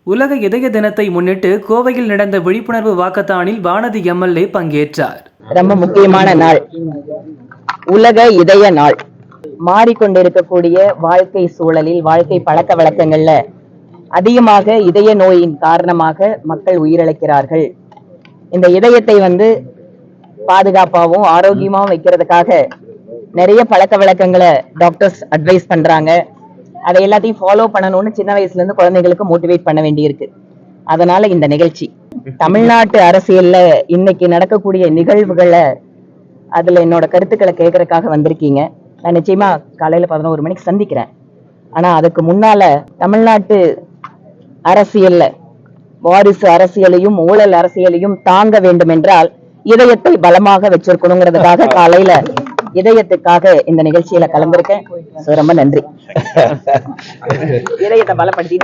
உலக இதய தினத்தை முன்னிட்டு கோவையில் நடந்த விழிப்புணர்வு வாக்கத்தானில் வானதி எம்எல்ஏ பங்கேற்றார். ரொம்ப முக்கியமான நாள், உலக இதய நாள். மாறிக்கொண்டிருக்கக்கூடிய வாழ்க்கை சூழலில், வாழ்க்கை பழக்க வழக்கங்கள்ல அதிகமாக இதய நோயின் காரணமாக மக்கள் உயிரிழக்கிறார்கள். இந்த இதயத்தை பாதுகாப்பாகவும் ஆரோக்கியமாகவும் வைக்கிறதுக்காக நிறைய பழக்க வழக்கங்களை டாக்டர்ஸ் அட்வைஸ் பண்றாங்க. அதை எல்லாத்தையும் ஃபாலோ பண்ணணும்னு சின்ன வயசுல இருந்து குழந்தைகளுக்கு மோட்டிவேட் பண்ண வேண்டியிருக்கு. அதனால இந்த நிகழ்ச்சி தமிழ்நாட்டு அரசியல்ல இன்னைக்கு நடக்கக்கூடிய நிகழ்வுகளை அதுல என்னோட கருத்துக்களை கேட்கறதுக்காக வந்திருக்கீங்க. நான் நிச்சயமா காலையில 11 மணிக்கு சந்திக்கிறேன். ஆனா அதுக்கு முன்னால தமிழ்நாட்டு அரசியல்ல வாரிசு அரசியலையும் ஊழல் அரசியலையும் தாங்க வேண்டும் என்றால் இதயத்தை பலமாக வச்சிருக்கணுங்கிறதுக்காக காலையில இதயத்துக்காக இந்த நிகழ்ச்சியில கலந்திருக்கேன். ரொம்ப நன்றி. இதயத்தை பலப்படுத்தி